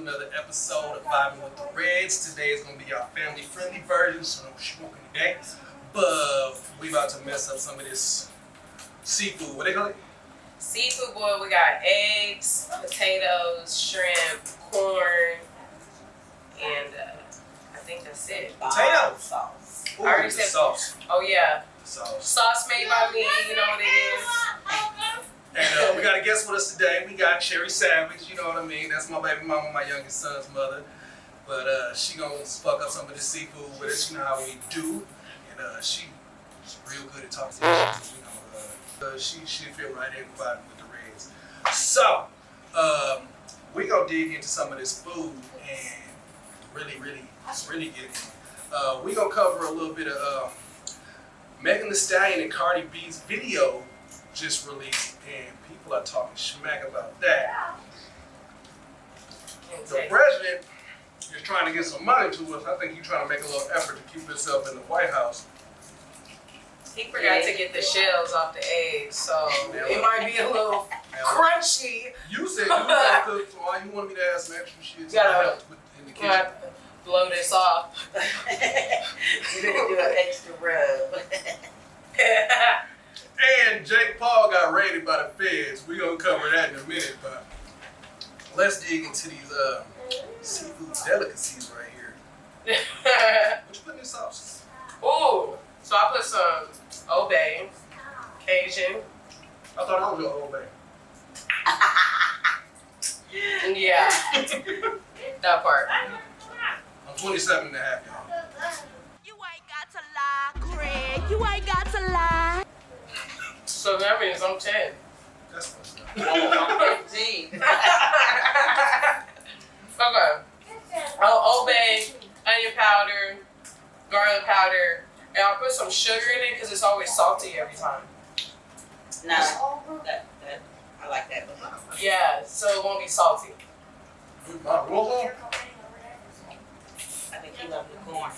another episode of Vibin with the Reds. Today is going to be our family-friendly version, so no smoking today. But we about to mess up some of this seafood. What they call it? Seafood boil. We got eggs, potatoes, shrimp, corn, and I think that's it. Potato sauce. Ooh, I already the said sauce. Oh yeah. Sauce. Sauce made by me. You know what it is. And we got a guest with us today. We got Cherry Savage, you know what I mean? That's my baby mama, my youngest son's mother. But she gonna fuck up some of the seafood with us, you know how we do. And she's real good at talking to you, you know. She feel right in vibing with the Reds. So, we gonna dig into some of this food and really get it. We gonna cover a little bit of Megan Thee Stallion and Cardi B's video just released, and people are talking smack about that. The president is trying to get some money to us. I think he's trying to make a little effort to keep himself in the White House. He forgot to get the shells off the eggs, so it might be a little crunchy. You said you gotta cook, so all you want me to add some extra shit to help in the kitchen. Blow this off. You're gonna do an extra rub. And Jake Paul got raided by the feds. We're going to cover that in a minute, but let's dig into these seafood delicacies right here. What you put in this sauce? Ooh, so I put some Old Bay, Cajun. I thought that was your Old Bay. Yeah, that part. I'm 27 and a half, y'all. You ain't got to lie, Craig. You ain't got to lie. So that means I'm 10. That's what's up. I'm 15. Okay. Old Bay, onion powder, garlic powder, and I'll put some sugar in it because it's always salty every time. No, I like that one. Yeah, so it won't be salty. My roll. I think you love the corn.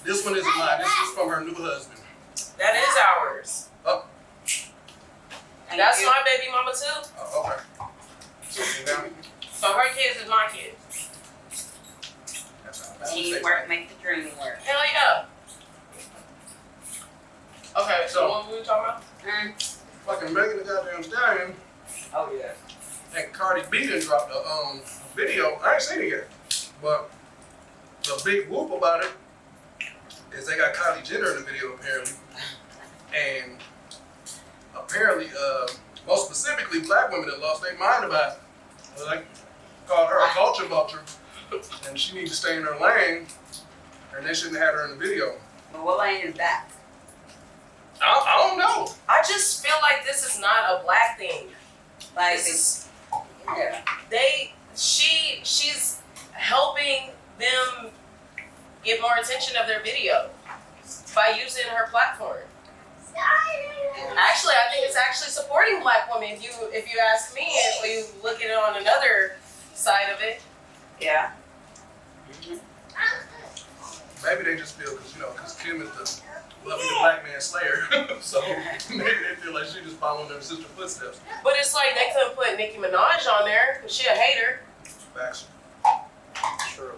This one isn't mine. This is from her new husband. That is ours. Oh. That's my baby mama too. Oh, okay. So her kids is my kids. Teamwork make the dream work. Hell yeah. Okay, so what were we talking about? Fucking Megan the goddamn Stallion Oh yeah. and Cardi B done dropped a video. I ain't seen it yet, but the big whoop about it is they got Kylie Jenner in the video apparently, and apparently, most specifically, black women that lost their mind about it. Like, called her a culture vulture, and she needs to stay in her lane, and they shouldn't have had her in the video. But what lane is that? I don't know. I just feel like this is not a black thing. Like, This is yeah. she's helping them get more attention of their video by using her platform. Actually, I think it's actually supporting black women. If you ask me, if you look at it on another side of it. Yeah. Maybe they just feel because Kim is the lovely black man slayer, so maybe they feel like she just following their sister's footsteps. But it's like they couldn't put Nicki Minaj on there because she a hater. Facts. True.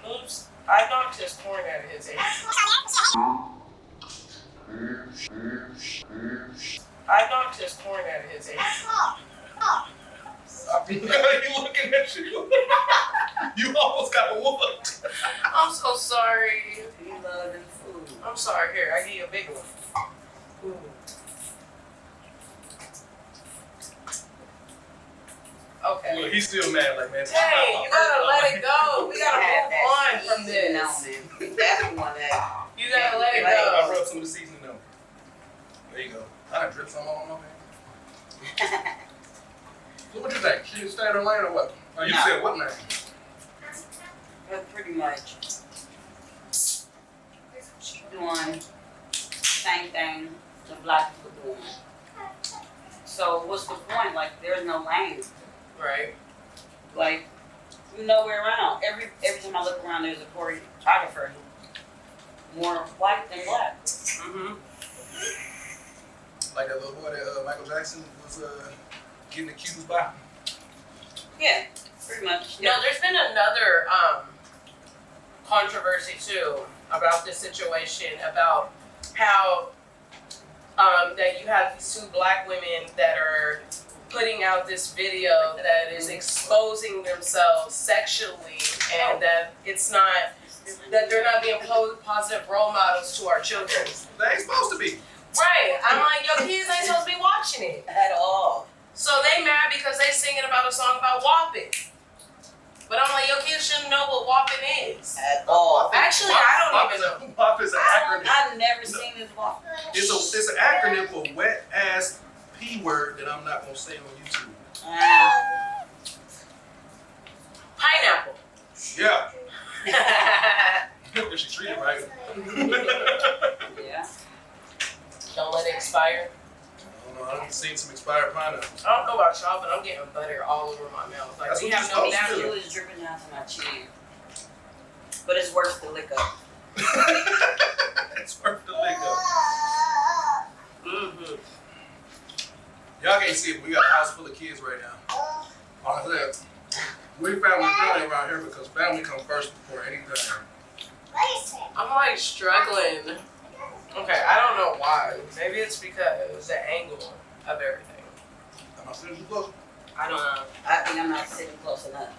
Oops, I knocked his corn out of his head. I knocked his corn out of his head. You looking at you? You almost got whooped. I'm so sorry. You love them food. I'm sorry. Here, I give you a big one. Ooh. Okay. Look, he's still mad, like, man. Dang, you gotta let it go. We gotta move on from this. That's the one that. You gotta let it I go. rubbed some of the seasoning on. There you go. I done dripped some on my hand. So what you think? She didn't stay in her lane or what? Oh, you said what name? But pretty much. She's doing same thing the black people doing. So what's the point? Like, there's no lane. Right. Like, you nowhere around. Every time I look around, there's a choreographer. More white than black. Mm-hmm. Like that little boy that Michael Jackson was getting accused by? Yeah, pretty much. No, there's been another controversy too about this situation, about how that you have these two black women that are putting out this video that is exposing themselves sexually, and that it's not, that they're not being positive role models to our children. They ain't supposed to be. Right. I'm like, your kids ain't supposed to be watching it At all. So they mad because they singing about a song about WAP. But I'm like, your kids shouldn't know what WAP is. At all. Actually, I don't even know. WAP is an acronym. I've never seen this WAP. It's an acronym for wet ass P word that I'm not gonna say on YouTube. Pineapple. Yeah. If she treated right. Yeah. Don't let it expire. I don't know. I've seen some expired pineapples. I don't know about y'all, but I'm getting butter all over my mouth. Like, That's we what have you're no supposed to do. napkin. It was dripping down to my chin. But it's worth the lick up. It's worth the lick up. Mm-hmm. Y'all can't see it, but we got a house full of kids right now. Like I said, we family friendly around here because family comes first before anything. I'm like struggling. Okay, I don't know why. Maybe it's because the angle of everything. Am I sitting too close? I don't know. I think I'm not sitting close enough.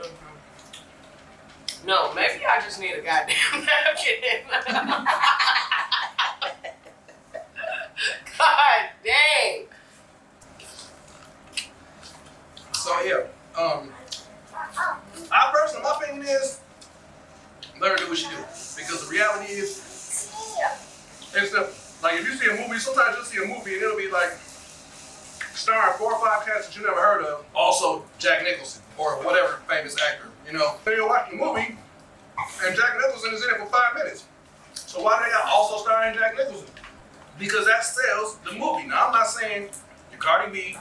Mm-hmm. No, maybe I just need a goddamn napkin. God dang. So yeah, I personally, my opinion is, let her do what she do. Because the reality is, it's like if you see a movie, sometimes you'll see a movie and it'll be like starring 4 or 5 cats that you never heard of. Also Jack Nicholson or whatever famous actor, you know. Then you're watching the movie and Jack Nicholson is in it for 5 minutes. So why they got also starring Jack Nicholson? Because that sells the movie. Now I'm not saying your Cardi B,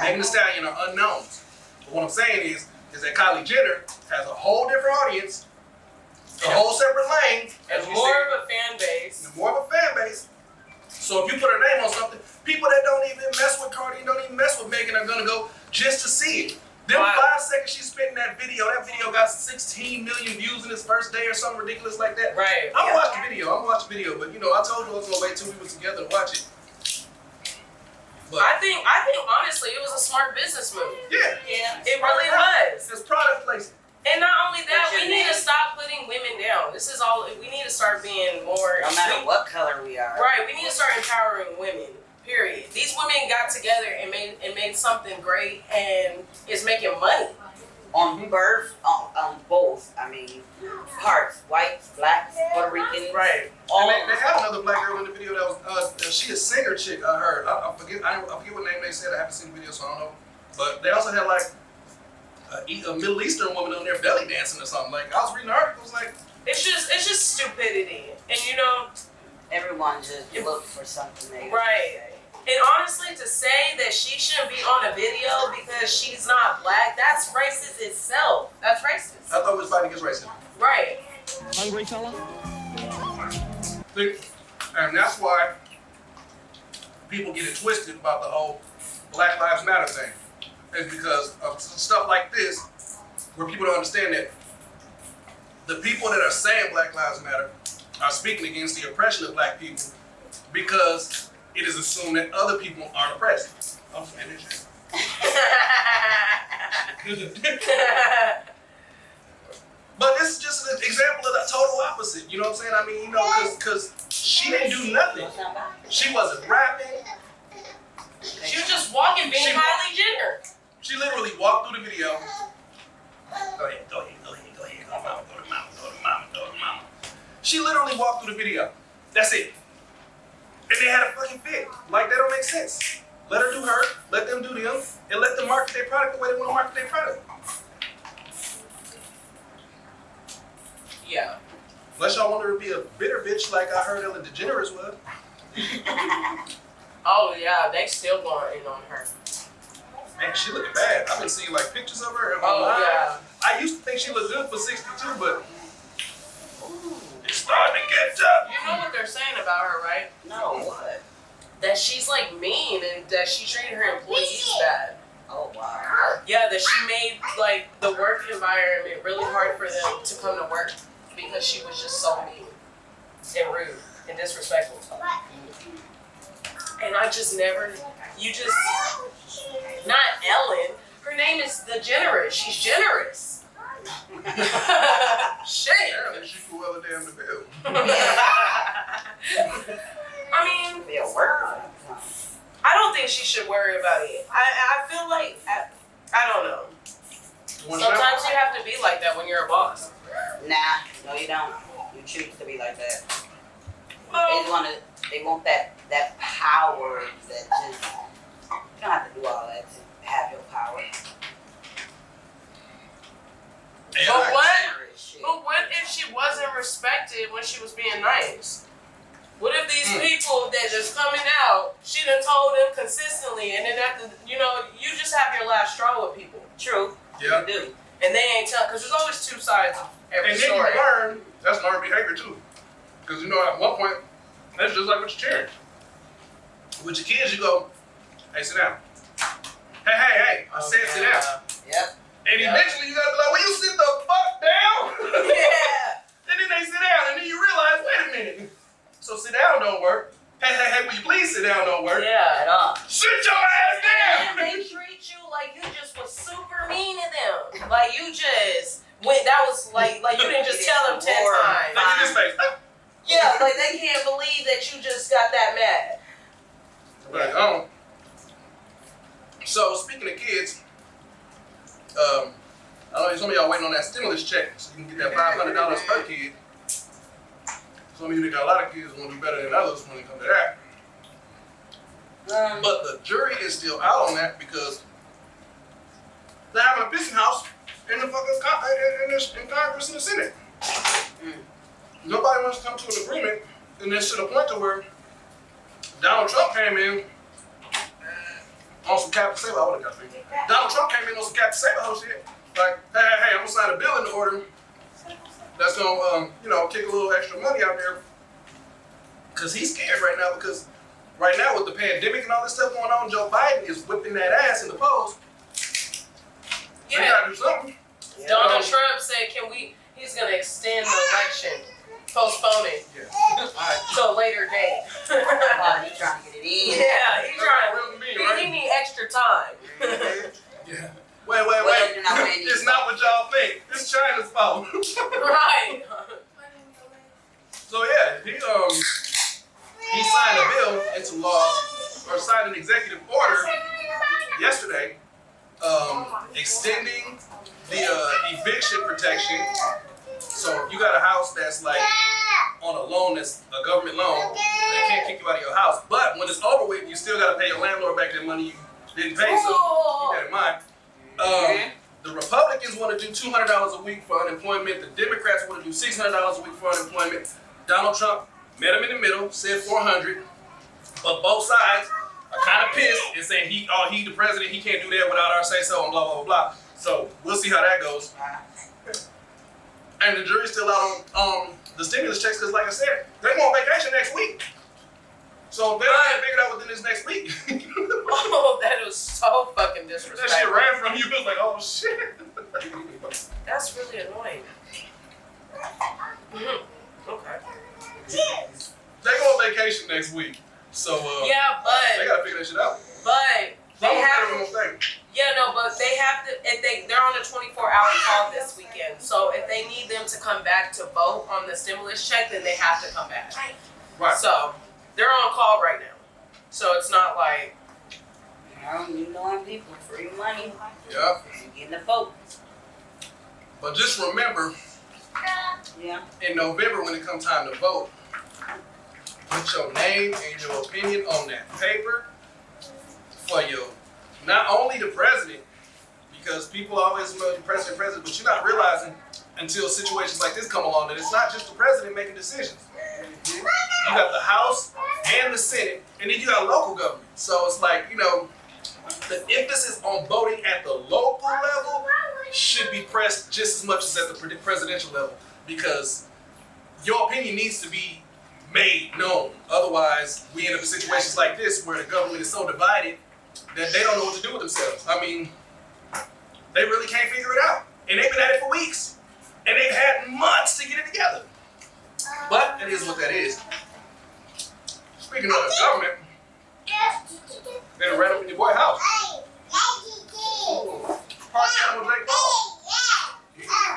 Megan Thee Stallion are unknowns. But what I'm saying is that Kylie Jenner has a whole different audience, a whole separate lane, And more of a fan base. more of a fan base. So if you put her name on something, people that don't even mess with Cardi and don't even mess with Megan are gonna go just to see it. Them Wow. 5 seconds she spent in that video got 16 million views in its first day or something ridiculous like that. Right. I'm gonna watch the video, but you know, I told you I was gonna wait till we was together to watch it. But I think honestly it was a smart business move. yeah, Yeah. It really was. it's product placement. And not only that, What's we your need to name? stop putting women down. This is all, we need to start being more. No matter what color we are. Right, we need to start empowering women. Period. These women got together and made something great and is making money. On birth, on both. I mean, parts. White, black, Puerto Rican. Right. All And they had another black girl in the video that was she a singer chick. I heard. I forget what name they said. I haven't seen the video, so I don't know. But they also had like a Middle Eastern woman on there belly dancing or something. Like I was reading the article, it was like It's just stupidity. And you know, everyone just look for something they right. And honestly, to say that she shouldn't be on a video because she's not black, that's racist itself. That's racist. I thought we was fighting against racism. Right. Hungry fella? See, and that's why people get it twisted about the whole Black Lives Matter thing. It's because of stuff like this, where people don't understand that the people that are saying Black Lives Matter are speaking against the oppression of black people because it is assumed that other people aren't oppressed. I'm saying this shit. But this is just an example of the total opposite. You know what I'm saying? I mean, you know, because she didn't do nothing. She wasn't rapping. She was just walking, being Kylie Jenner. She literally walked through the video. Go ahead. Go to mama. She literally walked through the video. That's it. And they had a fucking fit. Like, that don't make sense. Let her do her, let them do them, and let them market their product the way they want to market their product. Yeah. Unless y'all want her to be a bitter bitch like I heard Ellen DeGeneres was. Oh yeah, they still going in on her. Man, she looking bad. I've been seeing like pictures of her. Oh online. yeah. I used to think she looked good for 62, but it's starting to get tough. You know what they're saying about her, right? No, what? that she's like mean and that she treated her employees bad. Oh wow. Yeah, that she made like the work environment really hard for them to come to work because she was just so mean and rude and disrespectful. And I just never, not Ellen. Her name is the generous. She's generous. Shit. Apparently she flew well damn the bill. I mean, Be a worker. I don't think she should worry about it. I feel like, I don't know. Sometimes you have to be like that when you're a boss. Nah, no you don't. You choose to be like that. Well, They want that power that just, you don't have to do all that to have your power. but what if she wasn't respected when she was being nice? What if these people that just coming out, she done told them consistently, and then after, you just have your last straw with people. True. Yeah. You do. And they ain't telling, because there's always two sides of every And then story. you learn, that's learned behavior too. Because at one point, that's just like with your children. With your kids, you go, hey, sit down. Hey, I said sit down. Yep. And eventually you gotta be like, will you sit the fuck down? Yeah. And then they sit down, and then you realize, wait a minute. So sit down don't work. Hey, will you please sit down don't work. Yeah. At all. Sit your ass And down. they treat you like you just was super mean to them. Like you just went, that was like you didn't just tell them 10 times. Look at this face. Yeah, like they can't believe that you just got that mad. Like, oh. So speaking of kids, I know some of y'all waiting on that stimulus check so you can get that $500 per kid. Some of you that got a lot of kids want to do better than others when it comes to that. But the jury is still out on that because they're having a pissing house in the fucking in Congress and the Senate. Nobody wants to come to an agreement, and it's to the point to where Donald Trump came in on some Captain Saber. I would have got it. Donald Trump came in on some Captain Saber whole shit. Like, hey, I'm gonna sign a bill into order that's gonna, kick a little extra money out there. Cause he's scared right now because right now with the pandemic and all this stuff going on, Joe Biden is whipping that ass in the polls. So you gotta do something. Donald Trump said, he's gonna extend the election, postpone it. Yeah. To a later date. Oh, he's trying to get it in. Yeah, he's trying. Real mean, right? He need extra time. Yeah. Wait. Well, you're not winning. It's not what y'all think. It's China's fault. Right. So yeah, he signed a bill into law, or signed an executive order yesterday, extending the eviction protection. So if you got a house that's like on a loan that's a government loan, they can't kick you out of your house. But when it's over with, you still got to pay your landlord back that money you didn't pay. So keep that in mind. The Republicans want to do $200 a week for unemployment. The Democrats want to do $600 a week for unemployment. Donald Trump met him in the middle, said $400, but both sides are kind of pissed and saying he the president, he can't do that without our say so and blah blah blah. So we'll see how that goes. And the jury's still out on the stimulus checks because, like I said, they go on vacation next week. So if they don't get figured out within this next week. Oh, that was so fucking disrespectful. That shit ran from you. It was like, oh shit. That's really annoying. Okay. They go on vacation next week. So Yeah, they but gotta figure that shit out. they have to. but they have to. If they're on a 24-hour call this weekend. So if they need them to come back to vote on the stimulus check, then they have to come back. Right. So they're on call right now. So it's not like. You knowing people, free money. Yeah. You getting the vote. But just remember, Yeah. in November when it comes time to vote, put your name and your opinion on that paper for not only the president, because people always know the president, but you're not realizing until situations like this come along that it's not just the president making decisions. You got the House and the Senate, and then you got local government. So it's like, the emphasis on voting at the local level should be pressed just as much as at the presidential level, because your opinion needs to be made known. Otherwise, we end up in situations like this where the government is so divided that they don't know what to do with themselves. I mean, they really can't figure it out. And they've been at it for weeks. And they've had months to get it together. But it is what that is. Speaking of the government, they ran up in your boy's house. Party animal Jake Paul.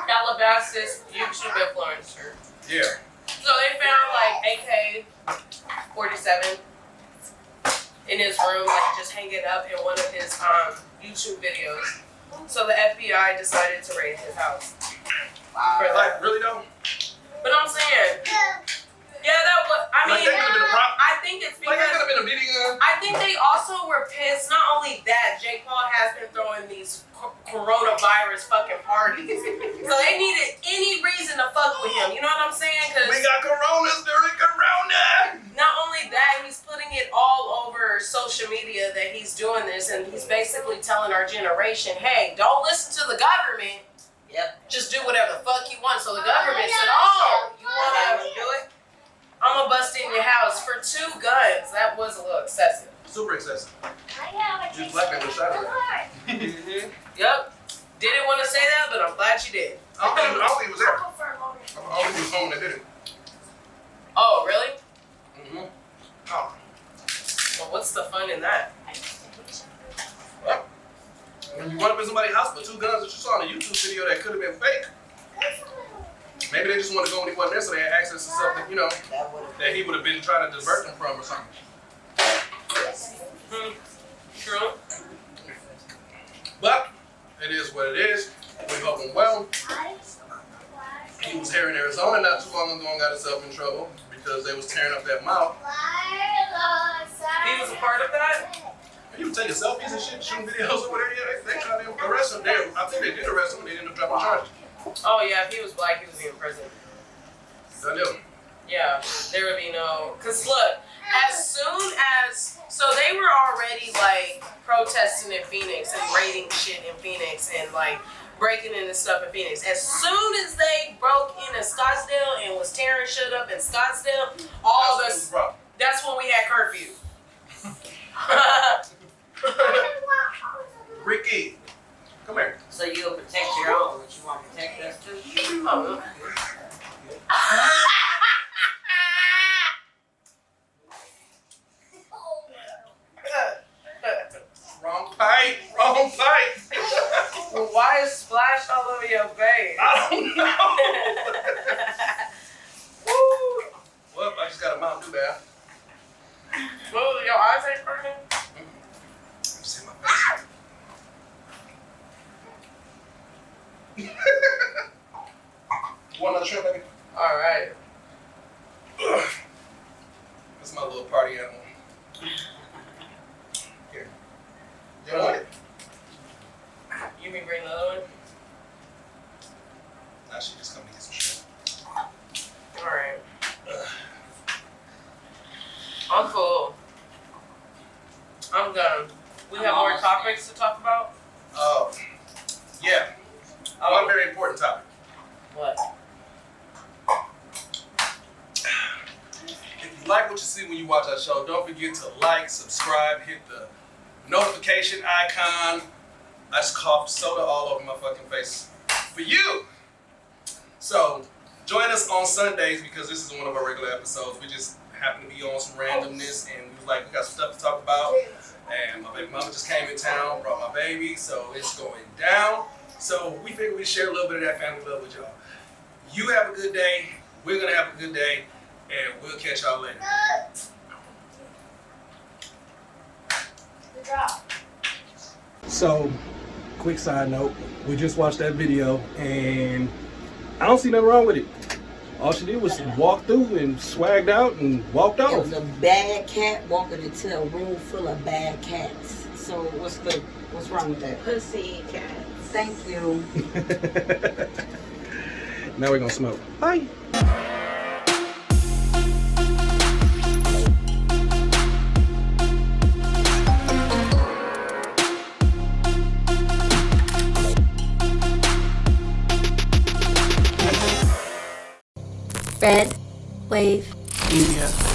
Calabasas YouTube influencer. Yeah. So they found like AK-47 in his room, like just hanging up in one of his YouTube videos. So the FBI decided to raid his house. For that. Like, really though? But I'm saying, yeah, that was. I mean, Like, that could have been a problem. I think it's Like, that could because have been a video. I think they also were pissed. Not only that, Jake Paul has been throwing these coronavirus fucking parties, so they needed any reason to fuck with him. You know what I'm saying? Because We got coronas during corona. not only that, he's putting it all over social media that he's doing this, and he's basically telling our generation, hey, don't listen to the government. Yep. Just do whatever the fuck you want. So the government said, oh, you want to do it? I'm going to bust in your house for 2 guns. That was a little excessive. Super excessive. You black man with shot at that. Yep. Didn't want to say that, but I'm glad you did. I don't think he was there. I don't think he was home when they did it. Oh, really? Mm-hmm. Oh. Well, what's the fun in that? Well, when you run up in somebody's house with 2 guns that you saw in a YouTube video that could have been fake, maybe they just want to go when he wasn't there so they had access to something, you know, that he would have been trying to divert them from or something. True. But it is what it is. We hope him well. He was here in Arizona not too long ago and got himself in trouble because they was tearing up that mouth. He was a part of that? He was taking selfies and shit, shooting videos or whatever. Yeah, they tried to arrest him. I think they did arrest him. They ended up dropping charges. Oh, yeah, if he was black, he would be in prison. Done deal. Yeah, there would be no. Because look, as soon as. So they were already like protesting in Phoenix and raiding shit in Phoenix and like breaking into stuff in Phoenix. As soon as they broke into Scottsdale and was tearing shit up in Scottsdale, all this. That's when we had curfew. Ricky, come here. So you'll protect your own, but you want to protect us too? Oh. Wrong pipe. Wrong pipe. Well, why is splash all over your face? I don't know. Woo. Well, I just got a Mountain Dew bath. Well, your eyes ain't burning? See my face. Want another shrimp, baby? All right. That's my little party animal. Here. You want it? You mean bring the other one? Nah, she just come to get some shrimp. All right. I'm full. I'm done. We have more topics to talk about? Yeah. One very important topic. What? If you like what you see when you watch our show, don't forget to like, subscribe, hit the notification icon. I just coughed soda all over my fucking face for you. So, join us on Sundays because this is one of our regular episodes. We just happen to be on some randomness and we was like, we got some stuff to talk about. And my baby mama just came in town, brought my baby, so it's going down. So we figured we'd share a little bit of that family love with y'all. You have a good day, we're gonna have a good day, and we'll catch y'all later. Good job. So, quick side note, we just watched that video and I don't see nothing wrong with it. All she did was walk through and swagged out and walked It off. was a bad cat walking into a room full of bad cats. So what's wrong with that? Pussy cat. Thank you. Now we're gonna smoke. Bye. Red Wave Media.